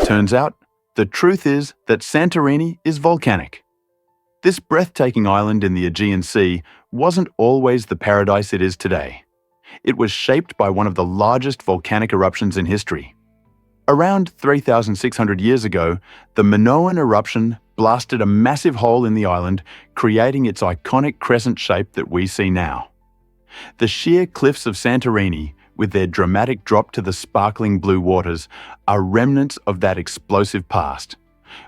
Turns out, the truth is that Santorini is volcanic. This breathtaking island in the Aegean Sea wasn't always the paradise it is today. It was shaped by one of the largest volcanic eruptions in history. Around 3,600 years ago, the Minoan eruption blasted a massive hole in the island, creating its iconic crescent shape that we see now. The sheer cliffs of Santorini, with their dramatic drop to the sparkling blue waters, are remnants of that explosive past,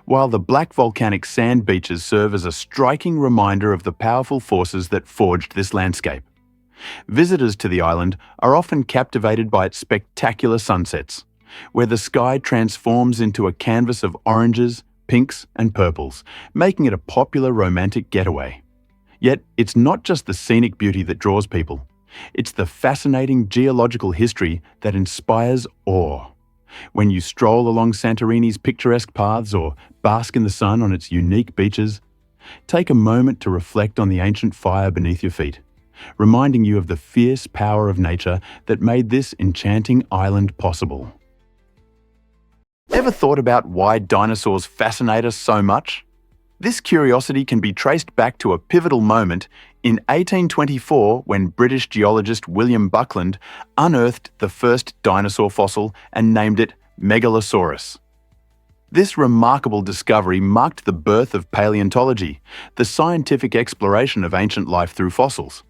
while the black volcanic sand beaches serve as a striking reminder of the powerful forces that forged this landscape. Visitors to the island are often captivated by its spectacular sunsets, where the sky transforms into a canvas of oranges, pinks, and purples, making it a popular romantic getaway. Yet, it's not just the scenic beauty that draws people. It's the fascinating geological history that inspires awe. When you stroll along Santorini's picturesque paths or bask in the sun on its unique beaches, take a moment to reflect on the ancient fire beneath your feet, reminding you of the fierce power of nature that made this enchanting island possible. Ever thought about why dinosaurs fascinate us so much? This curiosity can be traced back to a pivotal moment in 1824 when British geologist William Buckland unearthed the first dinosaur fossil and named it Megalosaurus. This remarkable discovery marked the birth of paleontology, the scientific exploration of ancient life through fossils.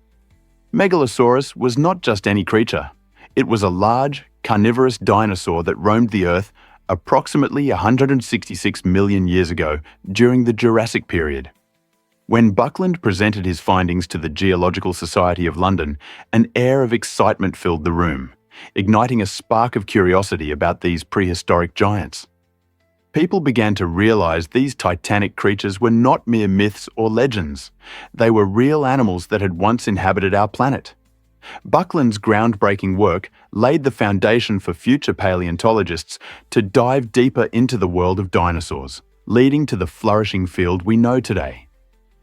Megalosaurus was not just any creature. It was a large, carnivorous dinosaur that roamed the Earth approximately 166 million years ago during the Jurassic period. When Buckland presented his findings to the Geological Society of London, an air of excitement filled the room, igniting a spark of curiosity about these prehistoric giants. People began to realize these titanic creatures were not mere myths or legends. They were real animals that had once inhabited our planet. Buckland's groundbreaking work laid the foundation for future paleontologists to dive deeper into the world of dinosaurs, leading to the flourishing field we know today.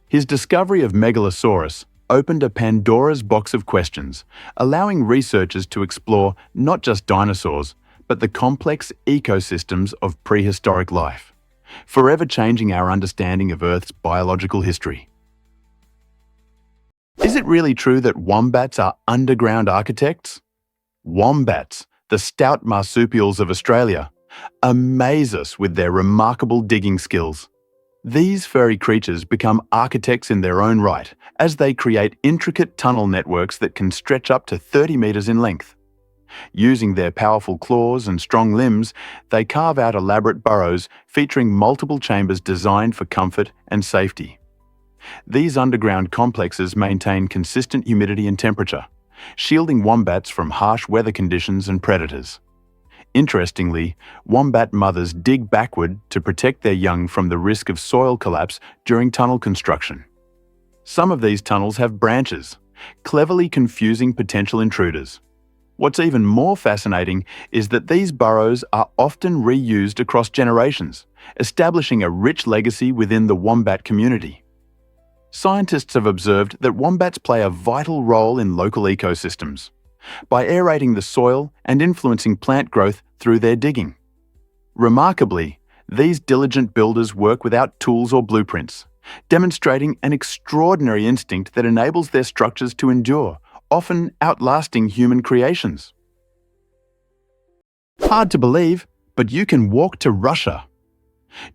His discovery of Megalosaurus opened a Pandora's box of questions, allowing researchers to explore not just dinosaurs, but the complex ecosystems of prehistoric life, forever changing our understanding of Earth's biological history. Is it really true that wombats are underground architects? Wombats, the stout marsupials of Australia, amaze us with their remarkable digging skills. These furry creatures become architects in their own right as they create intricate tunnel networks that can stretch up to 30 meters in length. Using their powerful claws and strong limbs, they carve out elaborate burrows featuring multiple chambers designed for comfort and safety. These underground complexes maintain consistent humidity and temperature, shielding wombats from harsh weather conditions and predators. Interestingly, wombat mothers dig backward to protect their young from the risk of soil collapse during tunnel construction. Some of these tunnels have branches, cleverly confusing potential intruders. What's even more fascinating is that these burrows are often reused across generations, establishing a rich legacy within the wombat community. Scientists have observed that wombats play a vital role in local ecosystems by aerating the soil and influencing plant growth through their digging. Remarkably, these diligent builders work without tools or blueprints, demonstrating an extraordinary instinct that enables their structures to endure, often outlasting human creations. Hard to believe, but you can walk to Russia.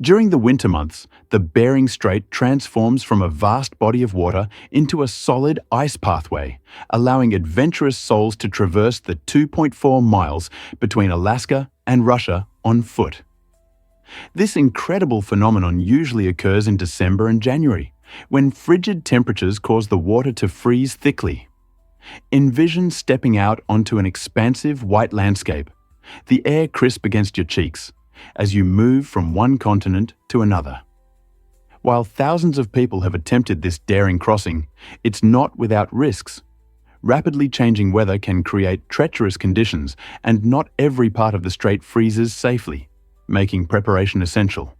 During the winter months, the Bering Strait transforms from a vast body of water into a solid ice pathway, allowing adventurous souls to traverse the 2.4 miles between Alaska and Russia on foot. This incredible phenomenon usually occurs in December and January, when frigid temperatures cause the water to freeze thickly. Envision stepping out onto an expansive white landscape, the air crisp against your cheeks, as you move from one continent to another. While thousands of people have attempted this daring crossing, it's not without risks. Rapidly changing weather can create treacherous conditions, and not every part of the strait freezes safely, making preparation essential.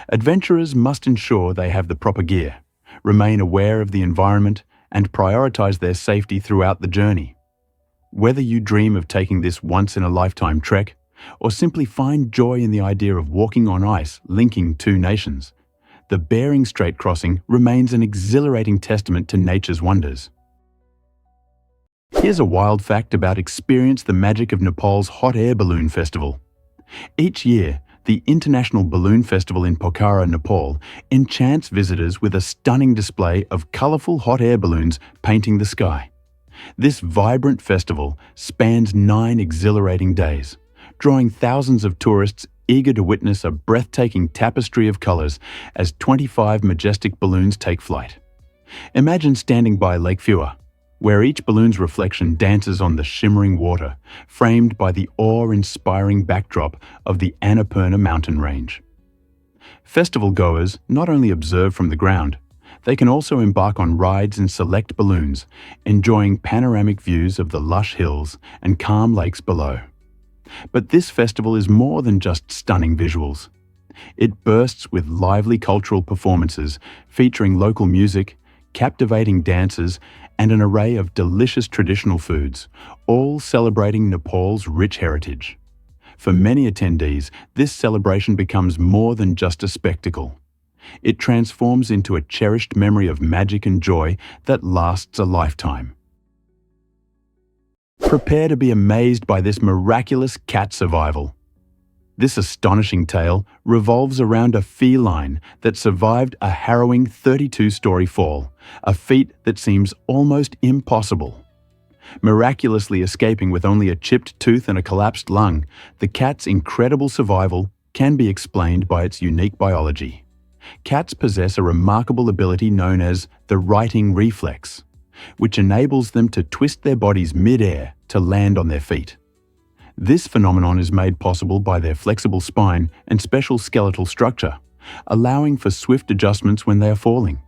Adventurers must ensure they have the proper gear, remain aware of the environment, and prioritize their safety throughout the journey. Whether you dream of taking this once-in-a-lifetime trek, or simply find joy in the idea of walking on ice linking two nations, the Bering Strait crossing remains an exhilarating testament to nature's wonders. Here's a wild fact about Experience the Magic of Nepal's Hot Air Balloon Festival. Each year, the International Balloon Festival in Pokhara, Nepal, enchants visitors with a stunning display of colourful hot air balloons painting the sky. This vibrant festival spans 9 exhilarating days, drawing thousands of tourists eager to witness a breathtaking tapestry of colours as 25 majestic balloons take flight. Imagine standing by Lake Fua, where each balloon's reflection dances on the shimmering water, framed by the awe-inspiring backdrop of the Annapurna mountain range. Festival goers not only observe from the ground, they can also embark on rides in select balloons, enjoying panoramic views of the lush hills and calm lakes below. But this festival is more than just stunning visuals. It bursts with lively cultural performances featuring local music, captivating dances, and an array of delicious traditional foods, all celebrating Nepal's rich heritage. For many attendees, this celebration becomes more than just a spectacle. It transforms into a cherished memory of magic and joy that lasts a lifetime. Prepare to be amazed by this miraculous cat survival. This astonishing tale revolves around a feline that survived a harrowing 32-story fall, a feat that seems almost impossible. Miraculously escaping with only a chipped tooth and a collapsed lung, the cat's incredible survival can be explained by its unique biology. Cats possess a remarkable ability known as the righting reflex, which enables them to twist their bodies mid-air to land on their feet. This phenomenon is made possible by their flexible spine and special skeletal structure, allowing for swift adjustments when they are falling.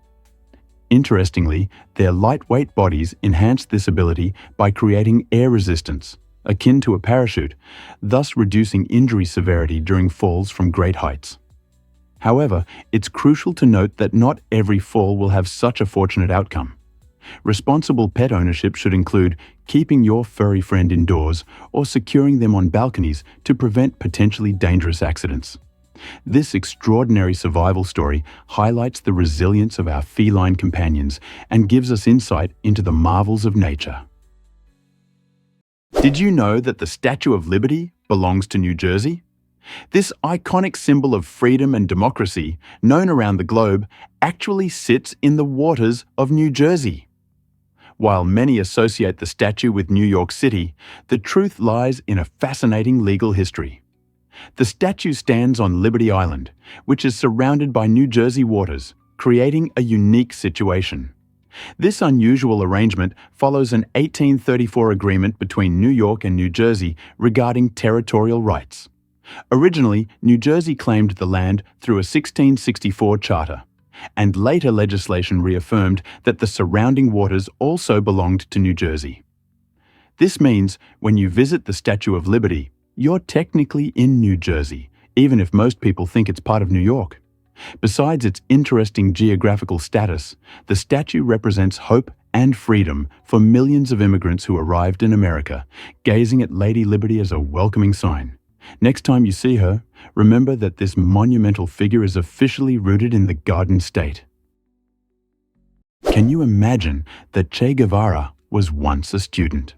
Interestingly, their lightweight bodies enhance this ability by creating air resistance, akin to a parachute, thus reducing injury severity during falls from great heights. However, it's crucial to note that not every fall will have such a fortunate outcome. Responsible pet ownership should include keeping your furry friend indoors or securing them on balconies to prevent potentially dangerous accidents. This extraordinary survival story highlights the resilience of our feline companions and gives us insight into the marvels of nature. Did you know that the Statue of Liberty belongs to New Jersey? This iconic symbol of freedom and democracy, known around the globe, actually sits in the waters of New Jersey. While many associate the statue with New York City, the truth lies in a fascinating legal history. The statue stands on Liberty Island, which is surrounded by New Jersey waters, creating a unique situation. This unusual arrangement follows an 1834 agreement between New York and New Jersey regarding territorial rights. Originally, New Jersey claimed the land through a 1664 charter, and later legislation reaffirmed that the surrounding waters also belonged to New Jersey. This means when you visit the Statue of Liberty, you're technically in New Jersey, even if most people think it's part of New York. Besides its interesting geographical status, the statue represents hope and freedom for millions of immigrants who arrived in America, gazing at Lady Liberty as a welcoming sign. Next time you see her, remember that this monumental figure is officially rooted in the Garden State. Can you imagine that Che Guevara was once a student?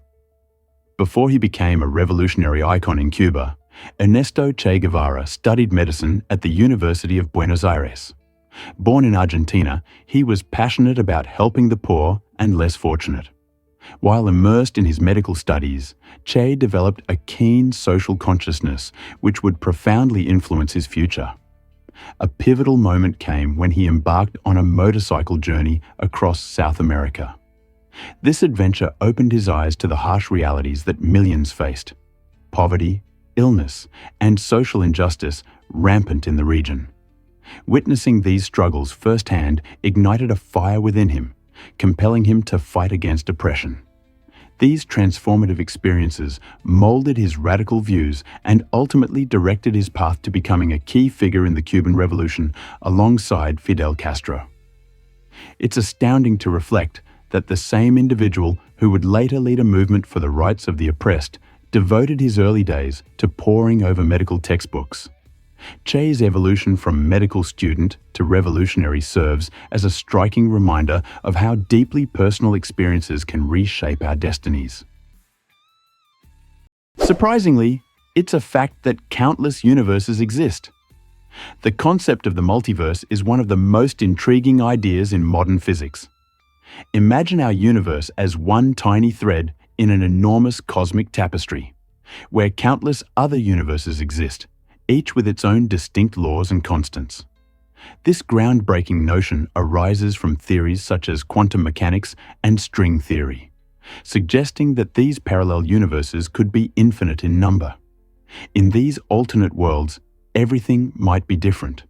Before he became a revolutionary icon in Cuba, Ernesto Che Guevara studied medicine at the University of Buenos Aires. Born in Argentina, he was passionate about helping the poor and less fortunate. While immersed in his medical studies, Che developed a keen social consciousness which would profoundly influence his future. A pivotal moment came when he embarked on a motorcycle journey across South America. This adventure opened his eyes to the harsh realities that millions faced: poverty, illness, and social injustice rampant in the region. Witnessing these struggles firsthand ignited a fire within him, compelling him to fight against oppression. These transformative experiences molded his radical views and ultimately directed his path to becoming a key figure in the Cuban Revolution alongside Fidel Castro. It's astounding to reflect that the same individual who would later lead a movement for the rights of the oppressed devoted his early days to poring over medical textbooks. Che's evolution from medical student to revolutionary serves as a striking reminder of how deeply personal experiences can reshape our destinies. Surprisingly, it's a fact that countless universes exist. The concept of the multiverse is one of the most intriguing ideas in modern physics. Imagine our universe as one tiny thread in an enormous cosmic tapestry, where countless other universes exist, each with its own distinct laws and constants. This groundbreaking notion arises from theories such as quantum mechanics and string theory, suggesting that these parallel universes could be infinite in number. In these alternate worlds, everything might be different.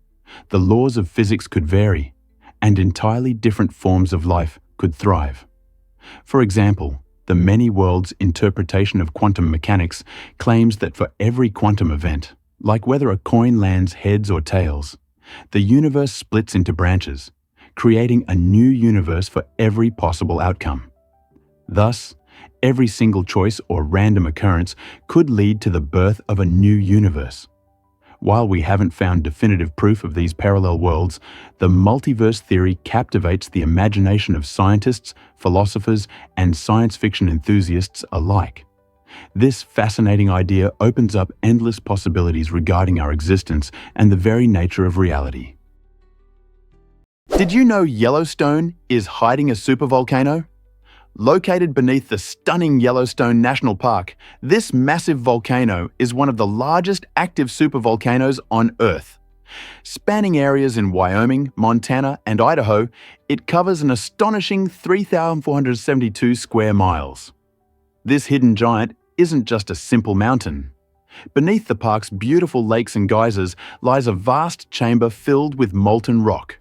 The laws of physics could vary, and entirely different forms of life could thrive. For example, the many worlds interpretation of quantum mechanics claims that for every quantum event, like whether a coin lands heads or tails, the universe splits into branches, creating a new universe for every possible outcome. Thus, every single choice or random occurrence could lead to the birth of a new universe. While we haven't found definitive proof of these parallel worlds, the multiverse theory captivates the imagination of scientists, philosophers, and science fiction enthusiasts alike. This fascinating idea opens up endless possibilities regarding our existence and the very nature of reality. Did you know Yellowstone is hiding a supervolcano? Located beneath the stunning Yellowstone National Park, this massive volcano is one of the largest active supervolcanoes on Earth. Spanning areas in Wyoming, Montana, and Idaho, it covers an astonishing 3,472 square miles. This hidden giant isn't just a simple mountain. Beneath the park's beautiful lakes and geysers lies a vast chamber filled with molten rock.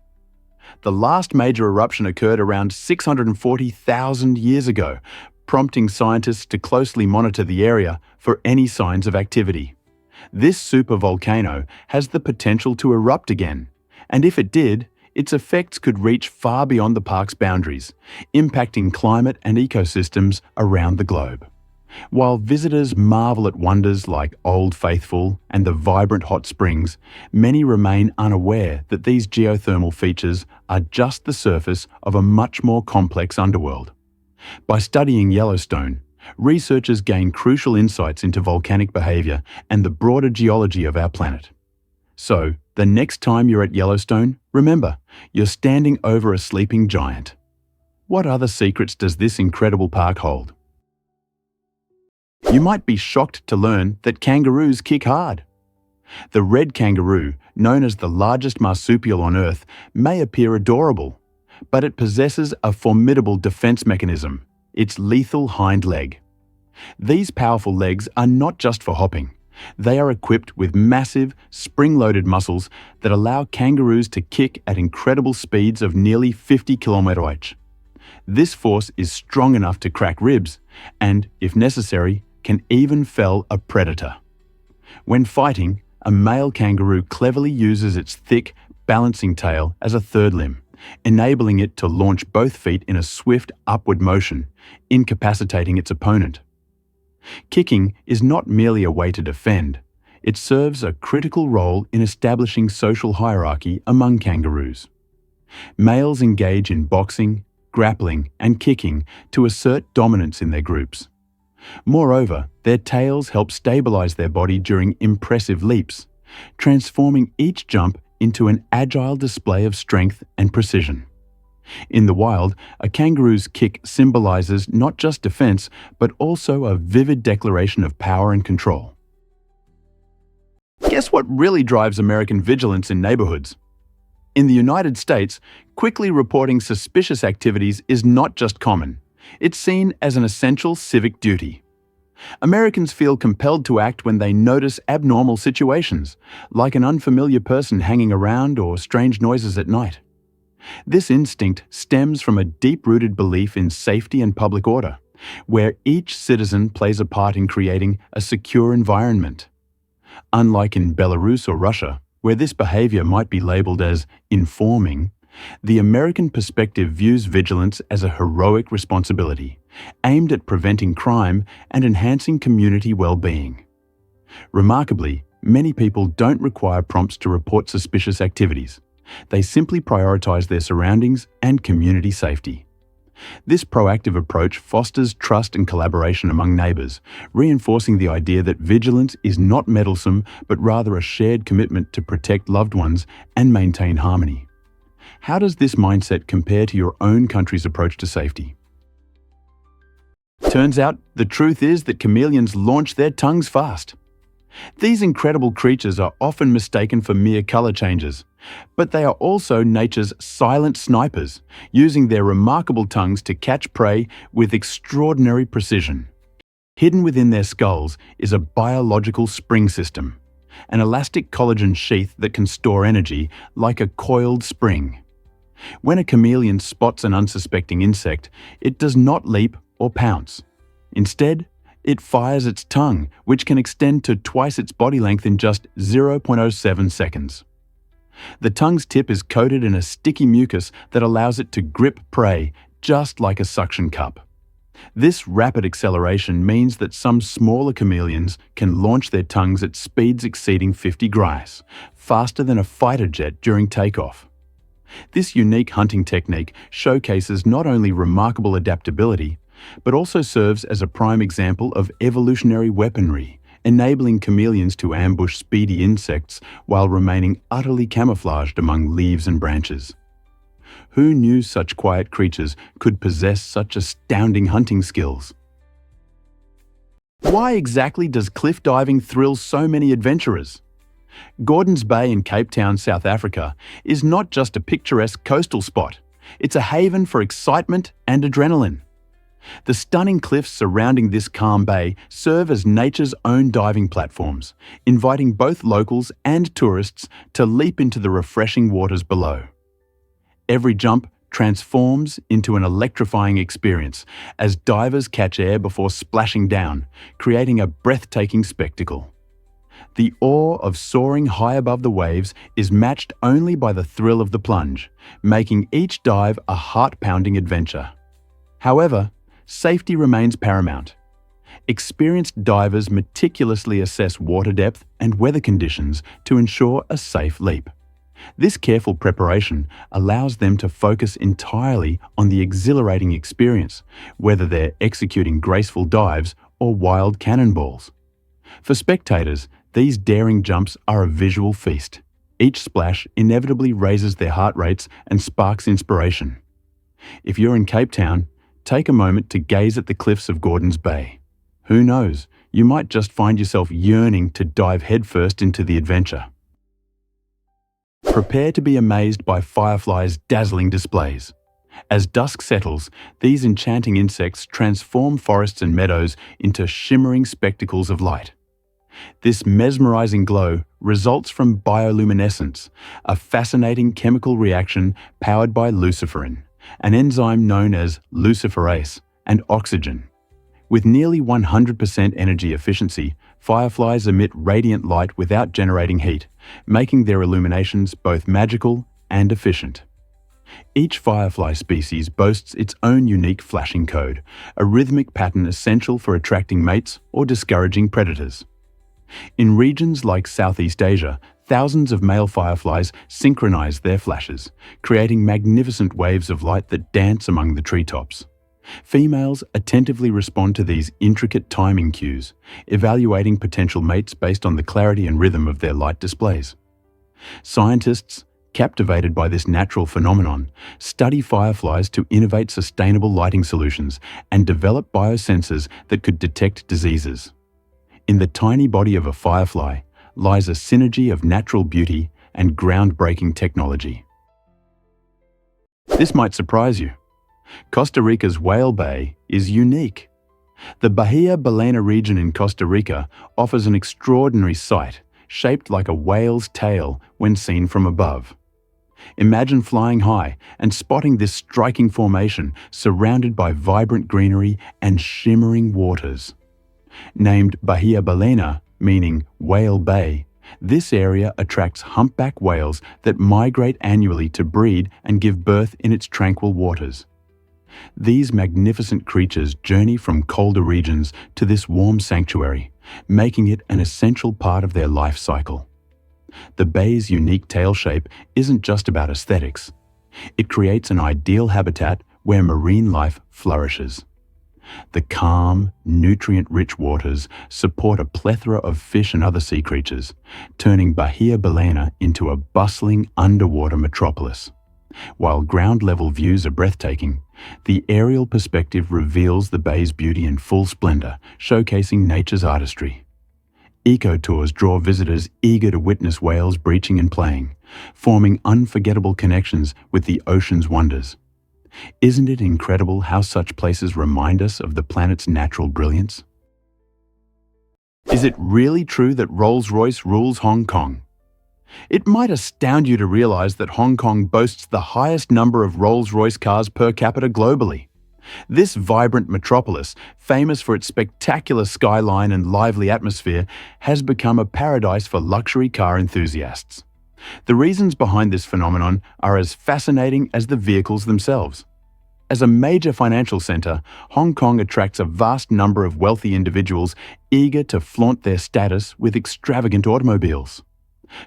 The last major eruption occurred around 640,000 years ago, prompting scientists to closely monitor the area for any signs of activity. This supervolcano has the potential to erupt again, and if it did, its effects could reach far beyond the park's boundaries, impacting climate and ecosystems around the globe. While visitors marvel at wonders like Old Faithful and the vibrant hot springs, many remain unaware that these geothermal features are just the surface of a much more complex underworld. By studying Yellowstone, researchers gain crucial insights into volcanic behavior and the broader geology of our planet. So, the next time you're at Yellowstone, remember, you're standing over a sleeping giant. What other secrets does this incredible park hold? You might be shocked to learn that kangaroos kick hard. The red kangaroo, known as the largest marsupial on Earth, may appear adorable, but it possesses a formidable defense mechanism, its lethal hind leg. These powerful legs are not just for hopping. They are equipped with massive, spring-loaded muscles that allow kangaroos to kick at incredible speeds of nearly 50 km/h. This force is strong enough to crack ribs and, if necessary, can even fell a predator. When fighting, a male kangaroo cleverly uses its thick, balancing tail as a third limb, enabling it to launch both feet in a swift upward motion, incapacitating its opponent. Kicking is not merely a way to defend. It serves a critical role in establishing social hierarchy among kangaroos. Males engage in boxing, grappling, and kicking to assert dominance in their groups. Moreover, their tails help stabilize their body during impressive leaps, transforming each jump into an agile display of strength and precision. In the wild, a kangaroo's kick symbolizes not just defense, but also a vivid declaration of power and control. Guess what really drives American vigilance in neighborhoods? In the United States, quickly reporting suspicious activities is not just common. It's seen as an essential civic duty. Americans feel compelled to act when they notice abnormal situations, like an unfamiliar person hanging around or strange noises at night. This instinct stems from a deep-rooted belief in safety and public order, where each citizen plays a part in creating a secure environment. Unlike in Belarus or Russia, where this behavior might be labeled as informing, the American perspective views vigilance as a heroic responsibility, aimed at preventing crime and enhancing community well-being. Remarkably, many people don't require prompts to report suspicious activities. They simply prioritize their surroundings and community safety. This proactive approach fosters trust and collaboration among neighbors, reinforcing the idea that vigilance is not meddlesome but rather a shared commitment to protect loved ones and maintain harmony. How does this mindset compare to your own country's approach to safety? Turns out, the truth is that chameleons launch their tongues fast. These incredible creatures are often mistaken for mere color changes, but they are also nature's silent snipers, using their remarkable tongues to catch prey with extraordinary precision. Hidden within their skulls is a biological spring system, an elastic collagen sheath that can store energy like a coiled spring. When a chameleon spots an unsuspecting insect, it does not leap or pounce. Instead, it fires its tongue, which can extend to twice its body length in just 0.07 seconds. The tongue's tip is coated in a sticky mucus that allows it to grip prey, just like a suction cup. This rapid acceleration means that some smaller chameleons can launch their tongues at speeds exceeding 50 grais, faster than a fighter jet during takeoff. This unique hunting technique showcases not only remarkable adaptability, but also serves as a prime example of evolutionary weaponry, enabling chameleons to ambush speedy insects while remaining utterly camouflaged among leaves and branches. Who knew such quiet creatures could possess such astounding hunting skills? Why exactly does cliff diving thrill so many adventurers? Gordons Bay in Cape Town, South Africa, is not just a picturesque coastal spot. It's a haven for excitement and adrenaline. The stunning cliffs surrounding this calm bay serve as nature's own diving platforms, inviting both locals and tourists to leap into the refreshing waters below. Every jump transforms into an electrifying experience as divers catch air before splashing down, creating a breathtaking spectacle. The awe of soaring high above the waves is matched only by the thrill of the plunge, making each dive a heart-pounding adventure. However, safety remains paramount. Experienced divers meticulously assess water depth and weather conditions to ensure a safe leap. This careful preparation allows them to focus entirely on the exhilarating experience, whether they're executing graceful dives or wild cannonballs. For spectators, these daring jumps are a visual feast. Each splash inevitably raises their heart rates and sparks inspiration. If you're in Cape Town, take a moment to gaze at the cliffs of Gordons Bay. Who knows, you might just find yourself yearning to dive headfirst into the adventure. Prepare to be amazed by fireflies' dazzling displays. As dusk settles, these enchanting insects transform forests and meadows into shimmering spectacles of light. This mesmerizing glow results from bioluminescence, a fascinating chemical reaction powered by luciferin, an enzyme known as luciferase, and oxygen. With nearly 100% energy efficiency, fireflies emit radiant light without generating heat, making their illuminations both magical and efficient. Each firefly species boasts its own unique flashing code, a rhythmic pattern essential for attracting mates or discouraging predators. In regions like Southeast Asia, thousands of male fireflies synchronize their flashes, creating magnificent waves of light that dance among the treetops. Females attentively respond to these intricate timing cues, evaluating potential mates based on the clarity and rhythm of their light displays. Scientists, captivated by this natural phenomenon, study fireflies to innovate sustainable lighting solutions and develop biosensors that could detect diseases. In the tiny body of a firefly lies a synergy of natural beauty and groundbreaking technology. This might surprise you. Costa Rica's Whale Bay is unique. The Bahia Ballena region in Costa Rica offers an extraordinary sight, shaped like a whale's tail when seen from above. Imagine flying high and spotting this striking formation surrounded by vibrant greenery and shimmering waters. Named Bahia Ballena, meaning Whale Bay, this area attracts humpback whales that migrate annually to breed and give birth in its tranquil waters. These magnificent creatures journey from colder regions to this warm sanctuary, making it an essential part of their life cycle. The bay's unique tail shape isn't just about aesthetics. It creates an ideal habitat where marine life flourishes. The calm, nutrient-rich waters support a plethora of fish and other sea creatures, turning Bahia Balena into a bustling underwater metropolis. While ground-level views are breathtaking, the aerial perspective reveals the bay's beauty in full splendor, showcasing nature's artistry. Eco-tours draw visitors eager to witness whales breaching and playing, forming unforgettable connections with the ocean's wonders. Isn't it incredible how such places remind us of the planet's natural brilliance? Is it really true that Rolls-Royce rules Hong Kong? It might astound you to realize that Hong Kong boasts the highest number of Rolls-Royce cars per capita globally. This vibrant metropolis, famous for its spectacular skyline and lively atmosphere, has become a paradise for luxury car enthusiasts. The reasons behind this phenomenon are as fascinating as the vehicles themselves. As a major financial center, Hong Kong attracts a vast number of wealthy individuals eager to flaunt their status with extravagant automobiles.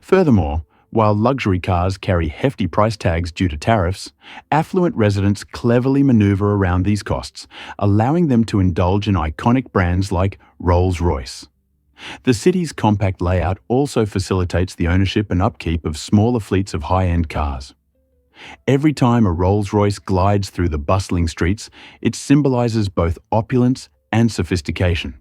Furthermore, while luxury cars carry hefty price tags due to tariffs, affluent residents cleverly maneuver around these costs, allowing them to indulge in iconic brands like Rolls-Royce. The city's compact layout also facilitates the ownership and upkeep of smaller fleets of high-end cars. Every time a Rolls-Royce glides through the bustling streets, it symbolizes both opulence and sophistication.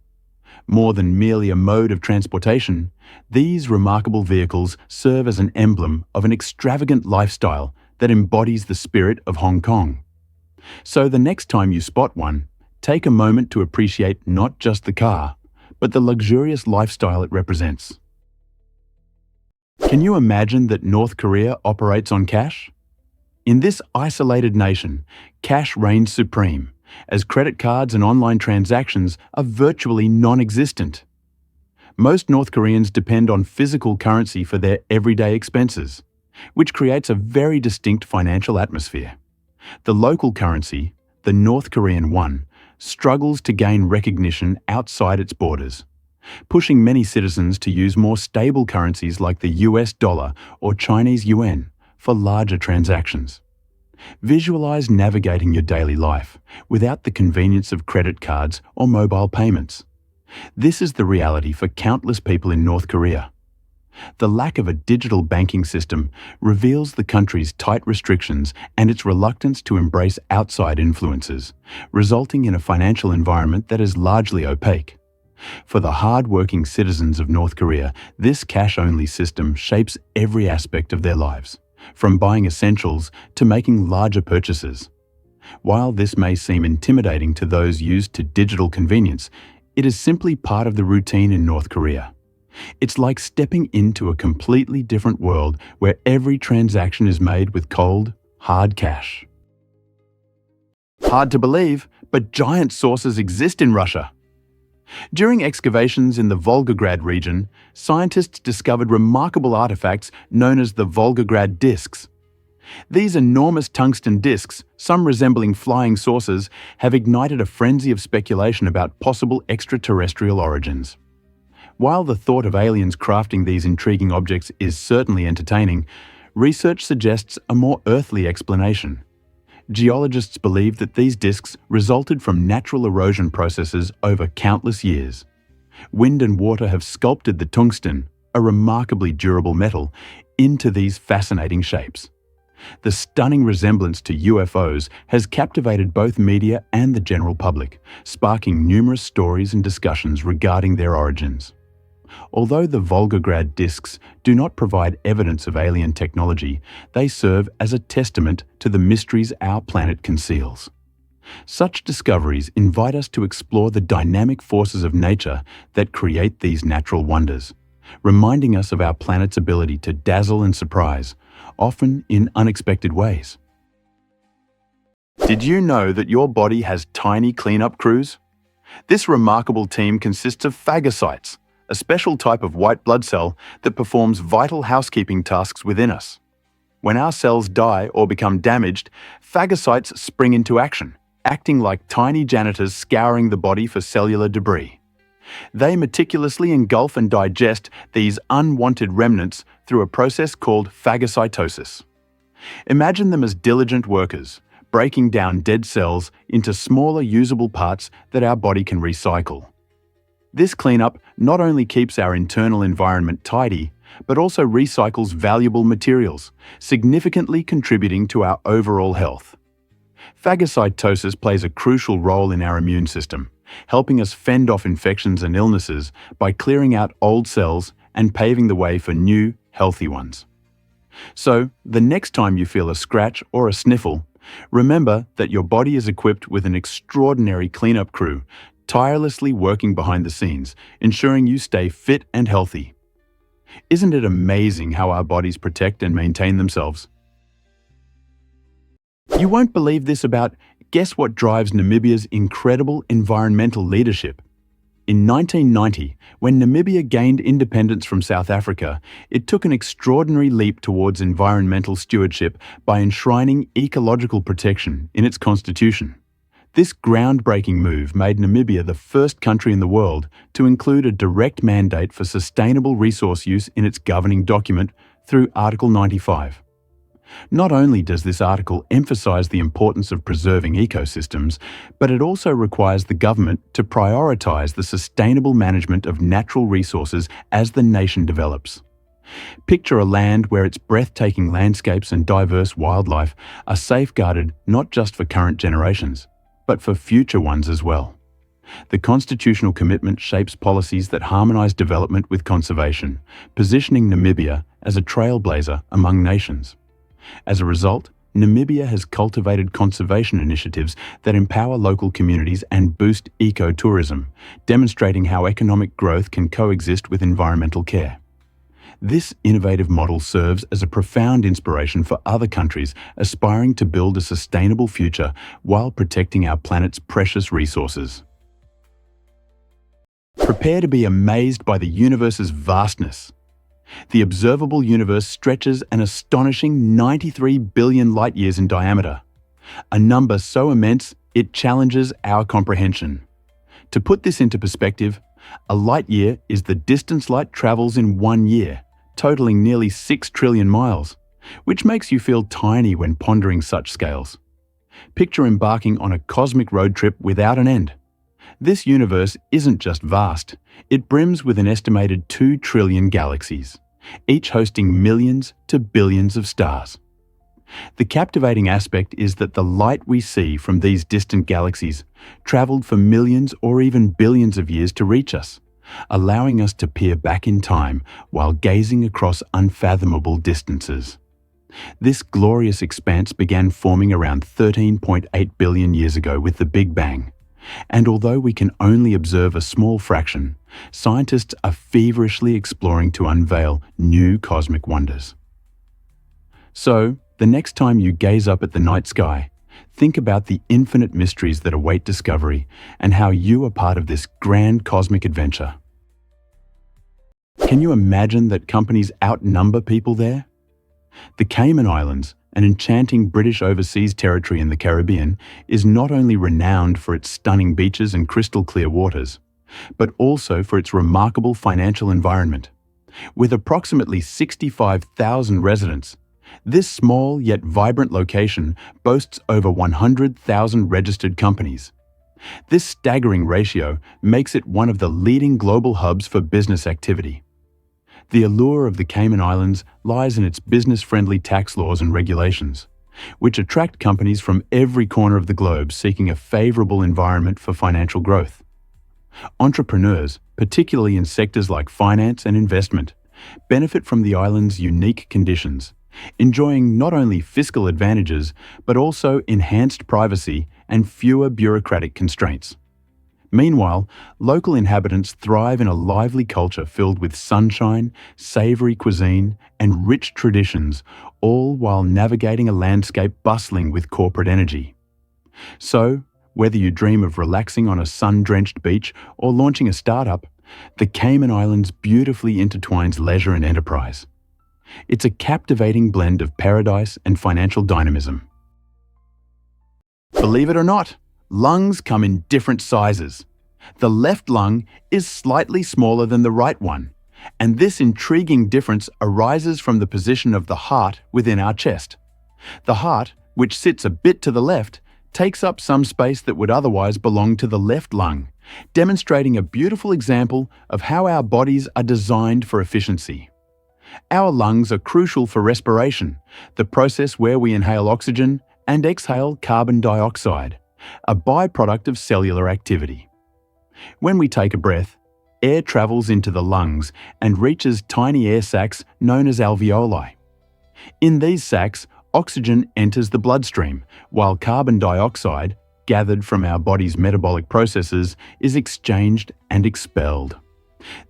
More than merely a mode of transportation, these remarkable vehicles serve as an emblem of an extravagant lifestyle that embodies the spirit of Hong Kong. So the next time you spot one, take a moment to appreciate not just the car, but the luxurious lifestyle it represents. Can you imagine that North Korea operates on cash? In this isolated nation, cash reigns supreme, as credit cards and online transactions are virtually non-existent. Most North Koreans depend on physical currency for their everyday expenses, which creates a very distinct financial atmosphere. The local currency, the North Korean won, struggles to gain recognition outside its borders, pushing many citizens to use more stable currencies like the US dollar or Chinese yuan for larger transactions. Visualize navigating your daily life without the convenience of credit cards or mobile payments. This is the reality for countless people in North Korea. The lack of a digital banking system reveals the country's tight restrictions and its reluctance to embrace outside influences, resulting in a financial environment that is largely opaque. For the hard-working citizens of North Korea, this cash-only system shapes every aspect of their lives, from buying essentials to making larger purchases. While this may seem intimidating to those used to digital convenience, it is simply part of the routine in North Korea. It's like stepping into a completely different world where every transaction is made with cold, hard cash. Hard to believe, but giant sources exist in Russia. During excavations in the Volgograd region, scientists discovered remarkable artifacts known as the Volgograd discs. These enormous tungsten discs, some resembling flying saucers, have ignited a frenzy of speculation about possible extraterrestrial origins. While the thought of aliens crafting these intriguing objects is certainly entertaining, research suggests a more earthly explanation. Geologists believe that these discs resulted from natural erosion processes over countless years. Wind and water have sculpted the tungsten, a remarkably durable metal, into these fascinating shapes. The stunning resemblance to UFOs has captivated both media and the general public, sparking numerous stories and discussions regarding their origins. Although the Volgograd discs do not provide evidence of alien technology, they serve as a testament to the mysteries our planet conceals. Such discoveries invite us to explore the dynamic forces of nature that create these natural wonders, reminding us of our planet's ability to dazzle and surprise, often in unexpected ways. Did you know that your body has tiny cleanup crews? This remarkable team consists of phagocytes, a special type of white blood cell that performs vital housekeeping tasks within us. When our cells die or become damaged, phagocytes spring into action, acting like tiny janitors scouring the body for cellular debris. They meticulously engulf and digest these unwanted remnants through a process called phagocytosis. Imagine them as diligent workers, breaking down dead cells into smaller usable parts that our body can recycle. This cleanup not only keeps our internal environment tidy, but also recycles valuable materials, significantly contributing to our overall health. Phagocytosis plays a crucial role in our immune system, helping us fend off infections and illnesses by clearing out old cells and paving the way for new, healthy ones. So, the next time you feel a scratch or a sniffle, remember that your body is equipped with an extraordinary cleanup crew, tirelessly working behind the scenes, ensuring you stay fit and healthy. Isn't it amazing how our bodies protect and maintain themselves? You won't believe this guess what drives Namibia's incredible environmental leadership? In 1990, when Namibia gained independence from South Africa, it took an extraordinary leap towards environmental stewardship by enshrining ecological protection in its constitution. This groundbreaking move made Namibia the first country in the world to include a direct mandate for sustainable resource use in its governing document through Article 95. Not only does this article emphasize the importance of preserving ecosystems, but it also requires the government to prioritize the sustainable management of natural resources as the nation develops. Picture a land where its breathtaking landscapes and diverse wildlife are safeguarded not just for current generations, but for future ones as well. The constitutional commitment shapes policies that harmonize development with conservation, positioning Namibia as a trailblazer among nations. As a result, Namibia has cultivated conservation initiatives that empower local communities and boost ecotourism, demonstrating how economic growth can coexist with environmental care. This innovative model serves as a profound inspiration for other countries aspiring to build a sustainable future while protecting our planet's precious resources. Prepare to be amazed by the universe's vastness. The observable universe stretches an astonishing 93 billion light-years in diameter, a number so immense it challenges our comprehension. To put this into perspective, a light-year is the distance light travels in 1 year, totaling nearly 6 trillion miles, which makes you feel tiny when pondering such scales. Picture embarking on a cosmic road trip without an end. This universe isn't just vast, it brims with an estimated 2 trillion galaxies, each hosting millions to billions of stars. The captivating aspect is that the light we see from these distant galaxies traveled for millions or even billions of years to reach us, allowing us to peer back in time while gazing across unfathomable distances. This glorious expanse began forming around 13.8 billion years ago with the Big Bang. And although we can only observe a small fraction, scientists are feverishly exploring to unveil new cosmic wonders. So, the next time you gaze up at the night sky, think about the infinite mysteries that await discovery and how you are part of this grand cosmic adventure. Can you imagine that companies outnumber people there? The Cayman Islands, an enchanting British overseas territory in the Caribbean, is not only renowned for its stunning beaches and crystal-clear waters, but also for its remarkable financial environment. With approximately 65,000 residents, this small yet vibrant location boasts over 100,000 registered companies. This staggering ratio makes it one of the leading global hubs for business activity. The allure of the Cayman Islands lies in its business-friendly tax laws and regulations, which attract companies from every corner of the globe seeking a favorable environment for financial growth. Entrepreneurs, particularly in sectors like finance and investment, benefit from the island's unique conditions, enjoying not only fiscal advantages, but also enhanced privacy and fewer bureaucratic constraints. Meanwhile, local inhabitants thrive in a lively culture filled with sunshine, savory cuisine, and rich traditions, all while navigating a landscape bustling with corporate energy. So, whether you dream of relaxing on a sun-drenched beach or launching a startup, the Cayman Islands beautifully intertwines leisure and enterprise. It's a captivating blend of paradise and financial dynamism. Believe it or not, Lungs come in different sizes. The left lung is slightly smaller than the right one, and this intriguing difference arises from the position of the heart within our chest. The heart, which sits a bit to the left, takes up some space that would otherwise belong to the left lung, demonstrating a beautiful example of how our bodies are designed for efficiency. Our lungs are crucial for respiration, the process where we inhale oxygen and exhale carbon dioxide, a byproduct of cellular activity. When we take a breath, air travels into the lungs and reaches tiny air sacs known as alveoli. In these sacs, oxygen enters the bloodstream, while carbon dioxide, gathered from our body's metabolic processes, is exchanged and expelled.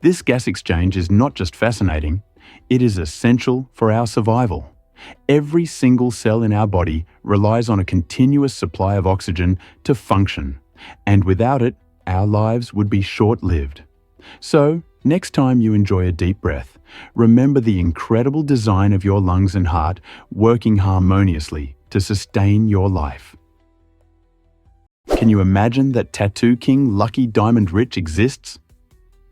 This gas exchange is not just fascinating, it is essential for our survival. Every single cell in our body relies on a continuous supply of oxygen to function, and without it, our lives would be short-lived. So, next time you enjoy a deep breath, remember the incredible design of your lungs and heart working harmoniously to sustain your life. Can you imagine that tattoo king Lucky Diamond Rich exists?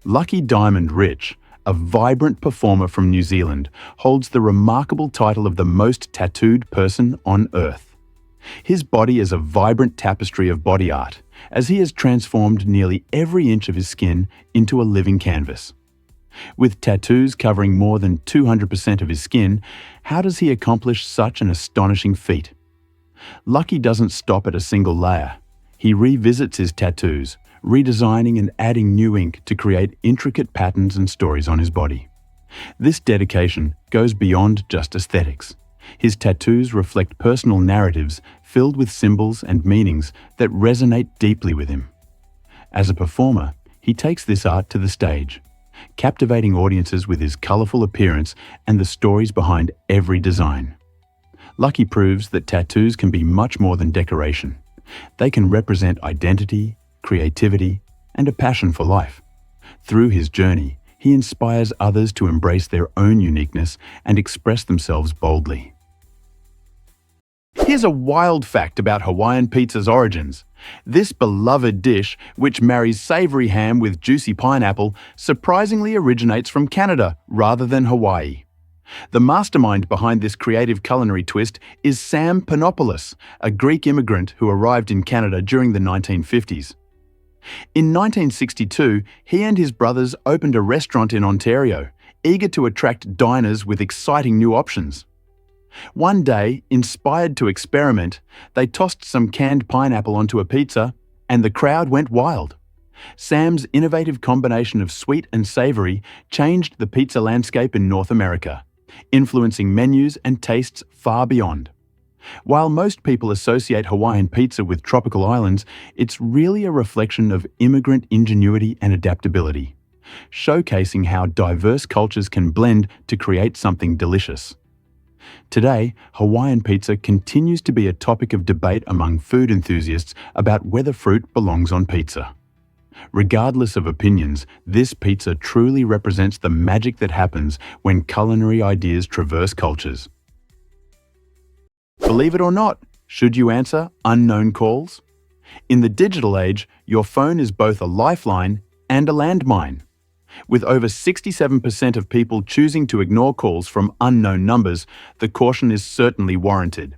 Lucky Diamond Rich, a vibrant performer from New Zealand, holds the remarkable title of the most tattooed person on Earth. His body is a vibrant tapestry of body art, as he has transformed nearly every inch of his skin into a living canvas. With tattoos covering more than 200% of his skin, how does he accomplish such an astonishing feat? Lucky doesn't stop at a single layer. He revisits his tattoos, redesigning and adding new ink to create intricate patterns and stories on his body. This dedication goes beyond just aesthetics. His tattoos reflect personal narratives filled with symbols and meanings that resonate deeply with him. As a performer, he takes this art to the stage, captivating audiences with his colorful appearance and the stories behind every design. Lucky proves that tattoos can be much more than decoration. They can represent identity, creativity, and a passion for life. Through his journey, he inspires others to embrace their own uniqueness and express themselves boldly. Here's a wild fact about Hawaiian pizza's origins. This beloved dish, which marries savory ham with juicy pineapple, surprisingly originates from Canada rather than Hawaii. The mastermind behind this creative culinary twist is Sam Panopoulos, a Greek immigrant who arrived in Canada during the 1950s. In 1962, he and his brothers opened a restaurant in Ontario, eager to attract diners with exciting new options. One day, inspired to experiment, they tossed some canned pineapple onto a pizza, and the crowd went wild. Sam's innovative combination of sweet and savory changed the pizza landscape in North America, influencing menus and tastes far beyond. While most people associate Hawaiian pizza with tropical islands, it's really a reflection of immigrant ingenuity and adaptability, showcasing how diverse cultures can blend to create something delicious. Today, Hawaiian pizza continues to be a topic of debate among food enthusiasts about whether fruit belongs on pizza. Regardless of opinions, this pizza truly represents the magic that happens when culinary ideas traverse cultures. Believe it or not, should you answer unknown calls? In the digital age, your phone is both a lifeline and a landmine. With over 67% of people choosing to ignore calls from unknown numbers, the caution is certainly warranted.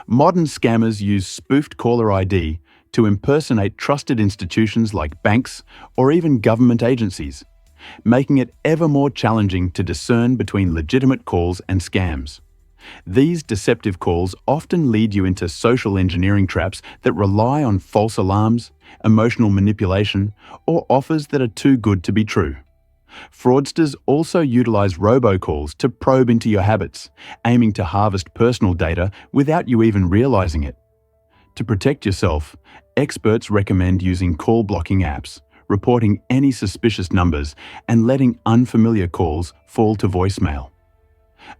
Modern scammers use spoofed caller ID to impersonate trusted institutions like banks or even government agencies, making it ever more challenging to discern between legitimate calls and scams. These deceptive calls often lead you into social engineering traps that rely on false alarms, emotional manipulation, or offers that are too good to be true. Fraudsters also utilize robocalls to probe into your habits, aiming to harvest personal data without you even realizing it. To protect yourself, experts recommend using call blocking apps, reporting any suspicious numbers, and letting unfamiliar calls fall to voicemail.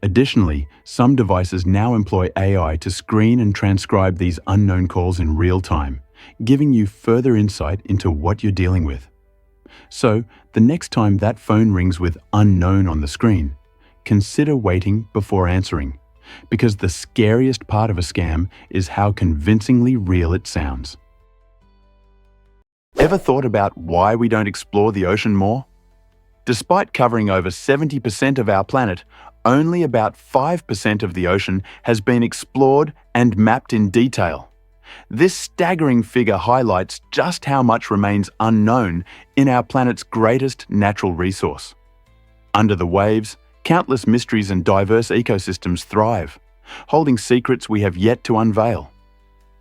Additionally, some devices now employ AI to screen and transcribe these unknown calls in real time, giving you further insight into what you're dealing with. So, the next time that phone rings with unknown on the screen, consider waiting before answering, because the scariest part of a scam is how convincingly real it sounds. Ever thought about why we don't explore the ocean more? Despite covering over 70% of our planet, only about 5% of the ocean has been explored and mapped in detail. This staggering figure highlights just how much remains unknown in our planet's greatest natural resource. Under the waves, countless mysteries and diverse ecosystems thrive, holding secrets we have yet to unveil.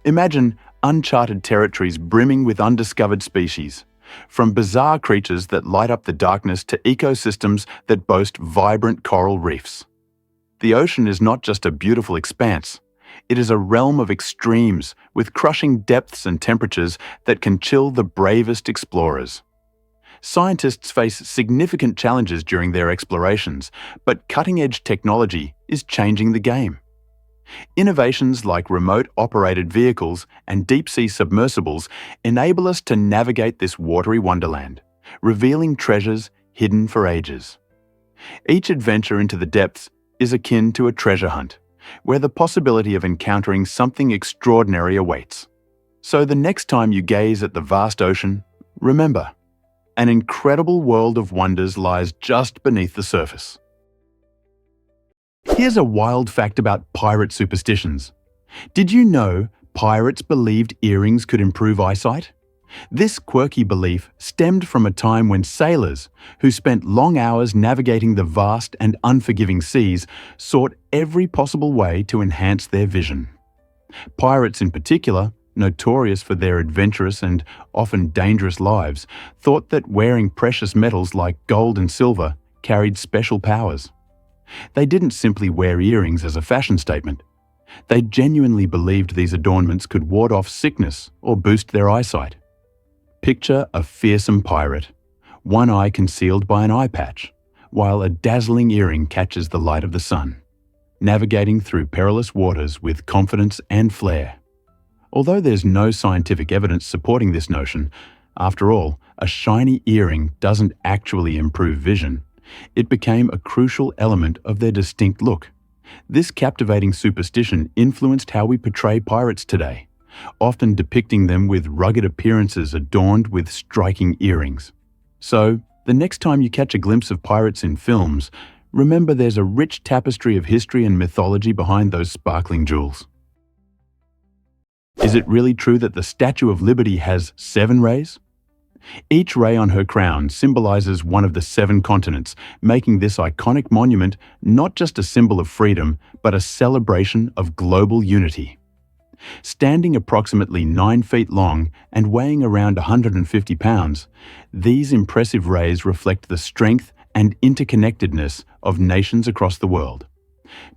Imagine uncharted territories brimming with undiscovered species, from bizarre creatures that light up the darkness to ecosystems that boast vibrant coral reefs. The ocean is not just a beautiful expanse, it is a realm of extremes with crushing depths and temperatures that can chill the bravest explorers. Scientists face significant challenges during their explorations, but cutting-edge technology is changing the game. Innovations like remote-operated vehicles and deep-sea submersibles enable us to navigate this watery wonderland, revealing treasures hidden for ages. Each adventure into the depths is akin to a treasure hunt, where the possibility of encountering something extraordinary awaits. So the next time you gaze at the vast ocean, remember, an incredible world of wonders lies just beneath the surface. Here's a wild fact about pirate superstitions. Did you know pirates believed earrings could improve eyesight? This quirky belief stemmed from a time when sailors, who spent long hours navigating the vast and unforgiving seas, sought every possible way to enhance their vision. Pirates in particular, notorious for their adventurous and often dangerous lives, thought that wearing precious metals like gold and silver carried special powers. They didn't simply wear earrings as a fashion statement. They genuinely believed these adornments could ward off sickness or boost their eyesight. Picture a fearsome pirate, one eye concealed by an eye patch, while a dazzling earring catches the light of the sun, navigating through perilous waters with confidence and flair. Although there's no scientific evidence supporting this notion, after all, a shiny earring doesn't actually improve vision. It became a crucial element of their distinct look. This captivating superstition influenced how we portray pirates today, often depicting them with rugged appearances adorned with striking earrings. So, the next time you catch a glimpse of pirates in films, remember there's a rich tapestry of history and mythology behind those sparkling jewels. Is it really true that the Statue of Liberty has 7 rays? Each ray on her crown symbolizes one of the 7 continents, making this iconic monument not just a symbol of freedom, but a celebration of global unity. Standing approximately 9 feet long and weighing around 150 pounds, these impressive rays reflect the strength and interconnectedness of nations across the world.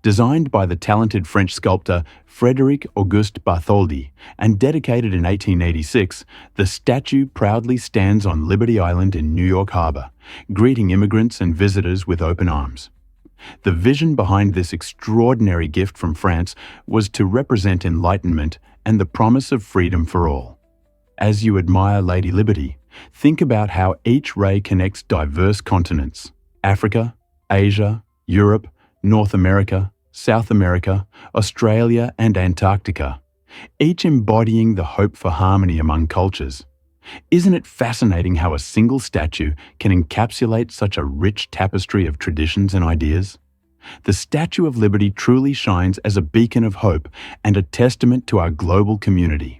Designed by the talented French sculptor Frédéric Auguste Bartholdi and dedicated in 1886, the statue proudly stands on Liberty Island in New York Harbor, greeting immigrants and visitors with open arms. The vision behind this extraordinary gift from France was to represent enlightenment and the promise of freedom for all. As you admire Lady Liberty, think about how each ray connects diverse continents: Africa, Asia, Europe, North America, South America, Australia, and Antarctica, each embodying the hope for harmony among cultures. Isn't it fascinating how a single statue can encapsulate such a rich tapestry of traditions and ideas? The Statue of Liberty truly shines as a beacon of hope and a testament to our global community.